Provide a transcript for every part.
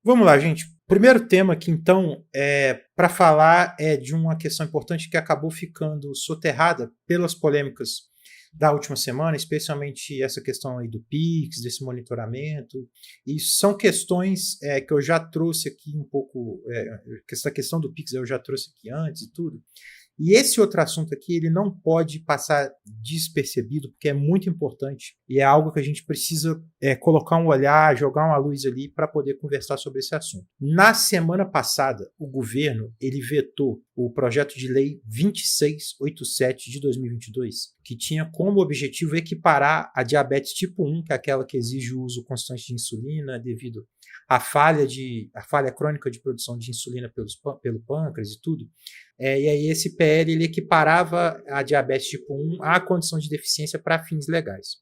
Vamos lá, gente. Primeiro tema aqui, então, para falar de uma questão importante que acabou ficando soterrada pelas polêmicas da última semana, especialmente essa questão aí do Pix, desse monitoramento, e são questões que eu já trouxe aqui um pouco, essa questão do Pix eu já trouxe aqui antes e tudo, e esse outro assunto aqui, ele não pode passar despercebido, porque é muito importante e é algo que a gente precisa colocar um olhar, jogar uma luz ali para poder conversar sobre esse assunto. Na semana passada, o governo ele vetou o projeto de lei 2687 de 2022, que tinha como objetivo equiparar a diabetes tipo 1, que é aquela que exige o uso constante de insulina devido à falha crônica de produção de insulina pelo pâncreas e tudo. E aí esse PL ele equiparava a diabetes tipo 1 à condição de deficiência para fins legais.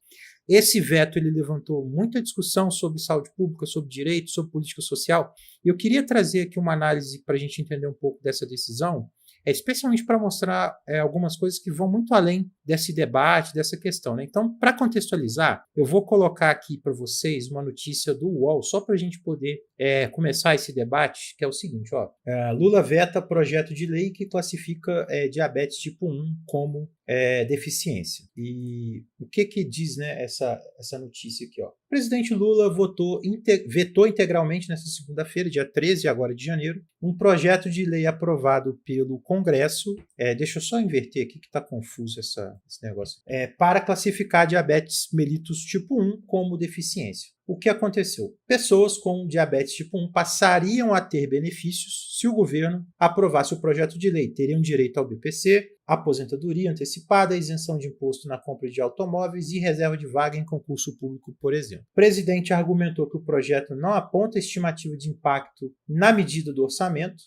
Esse veto ele levantou muita discussão sobre saúde pública, sobre direito, sobre política social. E eu queria trazer aqui uma análise para a gente entender um pouco dessa decisão, especialmente para mostrar algumas coisas que vão muito além desse debate, dessa questão, né? Então, para contextualizar, eu vou colocar aqui para vocês uma notícia do UOL, só para a gente poder começar esse debate, que é o seguinte, ó, Lula veta projeto de lei que classifica diabetes tipo 1 como deficiência. E o que diz, né, essa notícia aqui? Ó? O presidente Lula vetou integralmente nessa segunda-feira, dia 13 agora de janeiro, um projeto de lei aprovado pelo Congresso, deixa eu só inverter aqui que está confuso esse negócio, para classificar diabetes mellitus tipo 1 como deficiência. O que aconteceu? Pessoas com diabetes tipo 1 passariam a ter benefícios se o governo aprovasse o projeto de lei. Teriam direito ao BPC, aposentadoria antecipada, isenção de imposto na compra de automóveis e reserva de vaga em concurso público, por exemplo. O presidente argumentou que o projeto não aponta estimativa de impacto na medida do orçamento,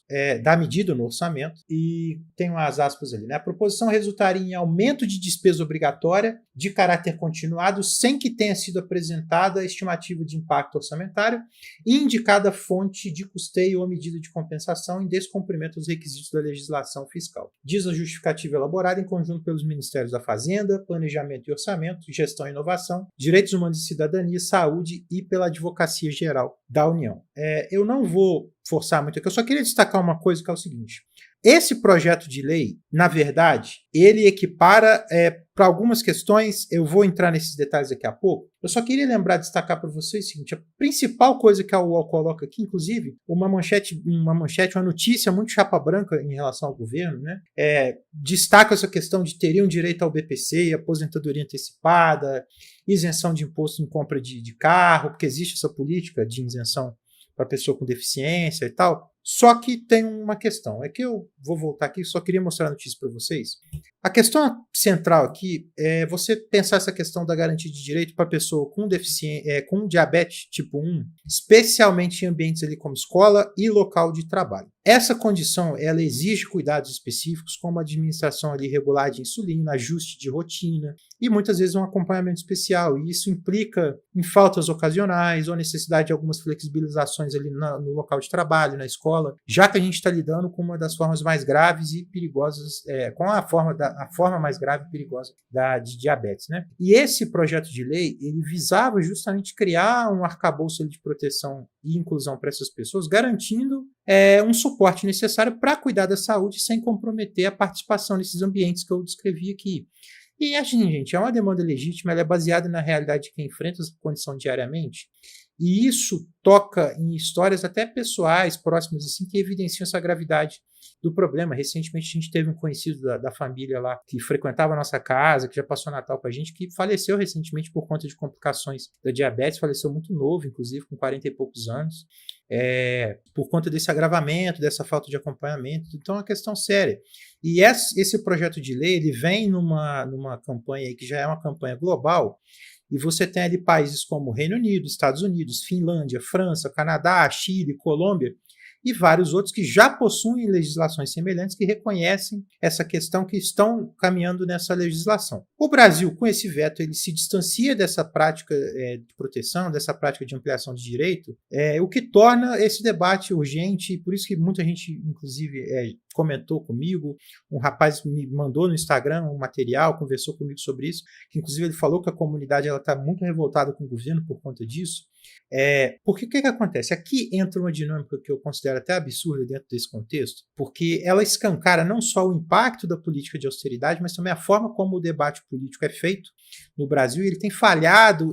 no orçamento, e tem umas aspas ali, né? A proposição resultaria em aumento de despesa obrigatória de caráter continuado sem que tenha sido apresentada a estimativa de impacto orçamentário e indicada fonte de custeio ou medida de compensação em descumprimento dos requisitos da legislação fiscal. Diz a justificativa elaborada em conjunto pelos Ministérios da Fazenda, Planejamento e Orçamento, Gestão e Inovação, Direitos Humanos e Cidadania, Saúde e pela Advocacia Geral da União. Eu não vou forçar muito aqui, eu só queria destacar uma coisa que é o seguinte. Esse projeto de lei, na verdade, ele equipara para algumas questões, eu vou entrar nesses detalhes daqui a pouco, eu só queria destacar para vocês o seguinte, a principal coisa que a UOL coloca aqui, inclusive, uma notícia muito chapa branca em relação ao governo, né? Destaca essa questão de teriam direito ao BPC, aposentadoria antecipada, isenção de imposto em compra de carro, porque existe essa política de isenção para pessoa com deficiência e tal. Só que tem uma questão, é que eu vou voltar aqui, só queria mostrar a notícia para vocês. A questão central aqui é você pensar essa questão da garantia de direito para pessoa com com diabetes tipo 1, especialmente em ambientes ali como escola e local de trabalho. Essa condição, ela exige cuidados específicos, como a administração ali regular de insulina, ajuste de rotina e muitas vezes um acompanhamento especial. E isso implica em faltas ocasionais ou necessidade de algumas flexibilizações ali no local de trabalho, na escola, já que a gente está lidando com uma das formas mais graves e perigosas, com a forma mais grave e perigosa de diabetes, né? E esse projeto de lei, ele visava justamente criar um arcabouço de proteção e inclusão para essas pessoas, garantindo um suporte necessário para cuidar da saúde sem comprometer a participação nesses ambientes que eu descrevi aqui. E assim, gente, é uma demanda legítima, ela é baseada na realidade de quem enfrenta essa condição diariamente, e isso toca em histórias até pessoais, próximas, assim, que evidenciam essa gravidade do problema. Recentemente a gente teve um conhecido da família lá, que frequentava a nossa casa, que já passou Natal com a gente, que faleceu recentemente por conta de complicações da diabetes, faleceu muito novo, inclusive com 40 e poucos anos, por conta desse agravamento, dessa falta de acompanhamento. Então é uma questão séria. E esse projeto de lei, ele vem numa campanha aí, que já é uma campanha global, e você tem ali países como Reino Unido, Estados Unidos, Finlândia, França, Canadá, Chile, Colômbia e vários outros que já possuem legislações semelhantes que reconhecem essa questão, que estão caminhando nessa legislação. O Brasil, com esse veto, ele se distancia dessa prática de proteção, dessa prática de ampliação de direito, o que torna esse debate urgente, e por isso que muita gente, inclusive, comentou comigo, um rapaz me mandou no Instagram um material, conversou comigo sobre isso, que inclusive ele falou que a comunidade está muito revoltada com o governo por conta disso. Porque o que acontece? Aqui entra uma dinâmica que eu considero até absurda dentro desse contexto, porque ela escancara não só o impacto da política de austeridade, mas também a forma como o debate político é feito no Brasil, e ele tem falhado,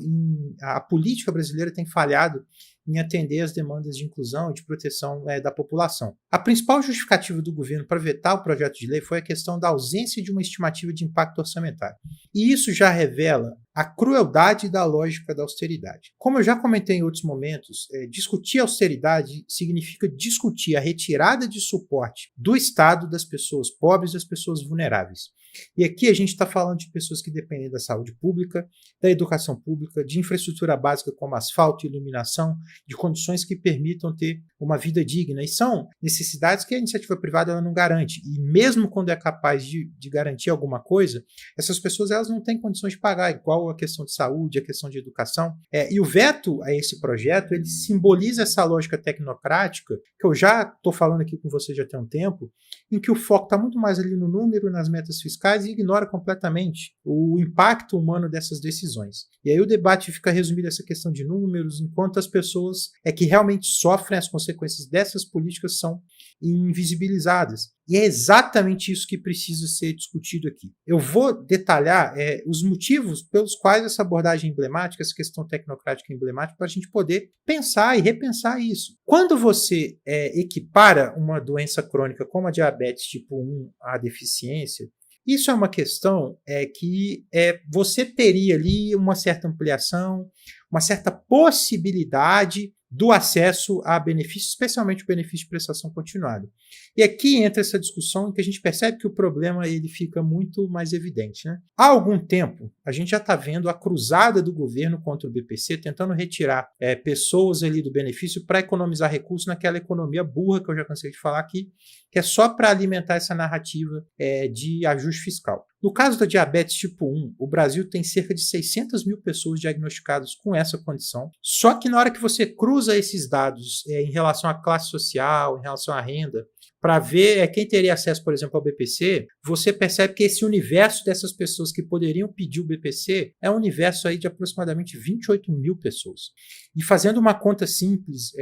a política brasileira tem falhado em atender às demandas de inclusão e de proteção da população. A principal justificativa do governo para vetar o projeto de lei foi a questão da ausência de uma estimativa de impacto orçamentário. E isso já revela a crueldade da lógica da austeridade. Como eu já comentei em outros momentos, discutir austeridade significa discutir a retirada de suporte do Estado das pessoas pobres e das pessoas vulneráveis. E aqui a gente está falando de pessoas que dependem da saúde pública, da educação pública, de infraestrutura básica como asfalto e iluminação, de condições que permitam ter uma vida digna. E são necessidades que a iniciativa privada ela não garante. E mesmo quando é capaz de garantir alguma coisa, essas pessoas elas não têm condições de pagar, igual a questão de saúde, a questão de educação. E o veto a esse projeto, ele simboliza essa lógica tecnocrática, que eu já estou falando aqui com você já tem um tempo, em que o foco está muito mais ali no número, nas metas fiscais, e ignora completamente o impacto humano dessas decisões. E aí o debate fica resumido a essa questão de números, enquanto as pessoas que realmente sofrem as consequências dessas políticas são invisibilizadas. E é exatamente isso que precisa ser discutido aqui. Eu vou detalhar os motivos pelos quais essa abordagem emblemática, essa questão tecnocrática emblemática, para a gente poder pensar e repensar isso. Quando você equipara uma doença crônica como a diabetes tipo 1 à deficiência, isso é uma questão que você teria ali uma certa ampliação, uma certa possibilidade do acesso a benefícios, especialmente o benefício de prestação continuada. E aqui entra essa discussão em que a gente percebe que o problema ele fica muito mais evidente, né? Há algum tempo, a gente já está vendo a cruzada do governo contra o BPC, tentando retirar pessoas ali do benefício para economizar recursos naquela economia burra que eu já cansei de falar aqui, que é só para alimentar essa narrativa de ajuste fiscal. No caso da diabetes tipo 1, o Brasil tem cerca de 600 mil pessoas diagnosticadas com essa condição, só que na hora que você cruza esses dados em relação à classe social, em relação à renda, para ver quem teria acesso, por exemplo, ao BPC, você percebe que esse universo dessas pessoas que poderiam pedir o BPC é um universo aí de aproximadamente 28 mil pessoas. E fazendo uma conta simples,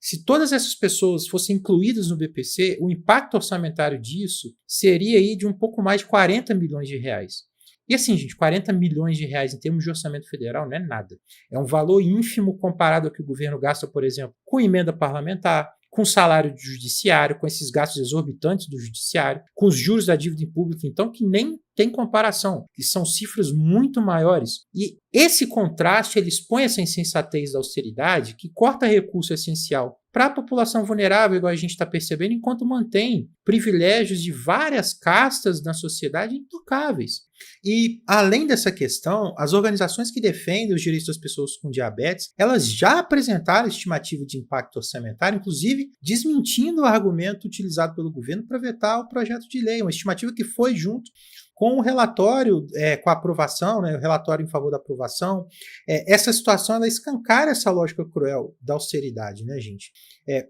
se todas essas pessoas fossem incluídas no BPC, o impacto orçamentário disso seria aí de um pouco mais de 40 milhões de reais. E assim, gente, 40 milhões de reais em termos de orçamento federal não é nada. É um valor ínfimo comparado ao que o governo gasta, por exemplo, com emenda parlamentar, com salário do judiciário, com esses gastos exorbitantes do judiciário, com os juros da dívida pública, então, que nem tem comparação, que são cifras muito maiores. E esse contraste, ele expõe essa insensatez da austeridade, que corta recurso essencial para a população vulnerável, igual a gente está percebendo, enquanto mantém privilégios de várias castas na sociedade intocáveis. E, além dessa questão, as organizações que defendem os direitos das pessoas com diabetes, elas já apresentaram estimativa de impacto orçamentário, inclusive desmentindo o argumento utilizado pelo governo para vetar o projeto de lei, uma estimativa que foi junto com o relatório, com a aprovação, né, o relatório em favor da aprovação. Essa situação ela escancara essa lógica cruel da austeridade, né, gente?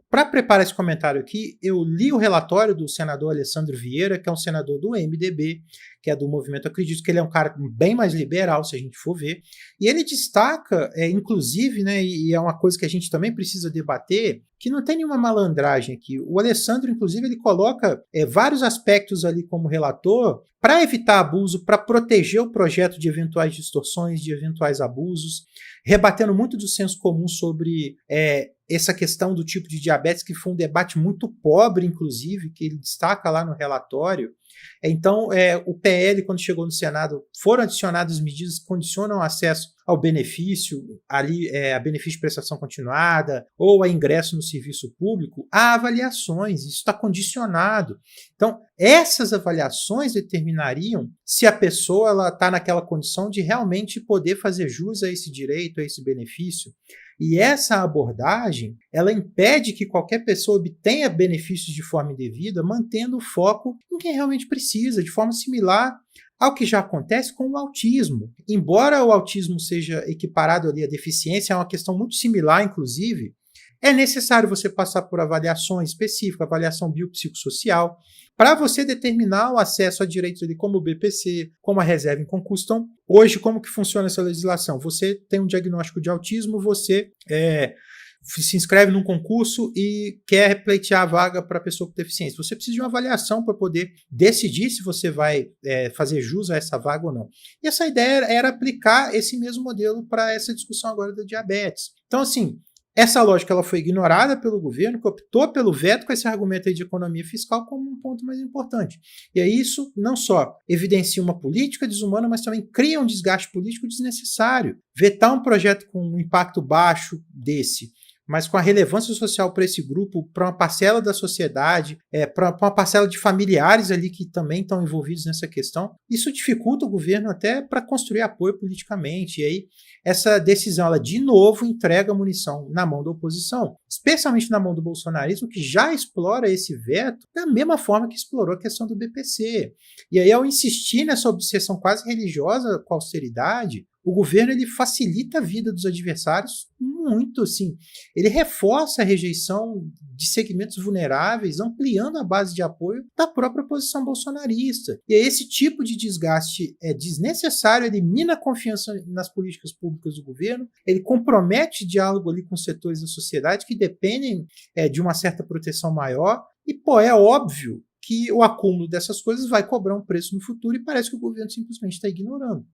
Para preparar esse comentário aqui, eu li o relatório do senador Alessandro Vieira, que é um senador do MDB, que é do movimento, acredito que ele é um cara bem mais liberal, se a gente for ver, e ele destaca, inclusive, né, e é uma coisa que a gente também precisa debater, que não tem nenhuma malandragem aqui. O Alessandro, inclusive, ele coloca vários aspectos ali como relator para evitar abuso, para proteger o projeto de eventuais distorções, de eventuais abusos, rebatendo muito do senso comum sobre essa questão do tipo de diabetes, que foi um debate muito pobre, inclusive, que ele destaca lá no relatório. Então, o PL, quando chegou no Senado, foram adicionadas medidas que condicionam o acesso ao benefício, ali, a benefício de prestação continuada, ou a ingresso no serviço público, a avaliações. Isso está condicionado. Então, essas avaliações determinariam se a pessoa está naquela condição de realmente poder fazer jus a esse direito, a esse benefício. E essa abordagem, ela impede que qualquer pessoa obtenha benefícios de forma indevida, mantendo o foco em quem realmente precisa, de forma similar ao que já acontece com o autismo. Embora o autismo seja equiparado ali à deficiência, é uma questão muito similar, inclusive, é necessário você passar por avaliações específicas, avaliação biopsicossocial, para você determinar o acesso a direitos ali como o BPC, como a reserva em concurso. Então, hoje, como que funciona essa legislação? Você tem um diagnóstico de autismo, você se inscreve num concurso e quer pleitear a vaga para pessoa com deficiência. Você precisa de uma avaliação para poder decidir se você vai fazer jus a essa vaga ou não. E essa ideia era aplicar esse mesmo modelo para essa discussão agora da diabetes. Então, assim, essa lógica ela foi ignorada pelo governo, que optou pelo veto com esse argumento aí de economia fiscal como um ponto mais importante. E aí isso não só evidencia uma política desumana, mas também cria um desgaste político desnecessário. Vetar um projeto com um impacto baixo desse, mas com a relevância social para esse grupo, para uma parcela da sociedade, para uma parcela de familiares ali que também estão envolvidos nessa questão, isso dificulta o governo até para construir apoio politicamente. E aí essa decisão, ela de novo entrega a munição na mão da oposição, especialmente na mão do bolsonarismo, que já explora esse veto da mesma forma que explorou a questão do BPC. E aí, ao insistir nessa obsessão quase religiosa com a austeridade, o governo ele facilita a vida dos adversários muito, assim. Ele reforça a rejeição de segmentos vulneráveis, ampliando a base de apoio da própria oposição bolsonarista. E esse tipo de desgaste é desnecessário, ele mina a confiança nas políticas públicas do governo, ele compromete diálogo ali com setores da sociedade que dependem de uma certa proteção maior. E, é óbvio que o acúmulo dessas coisas vai cobrar um preço no futuro e parece que o governo simplesmente está ignorando.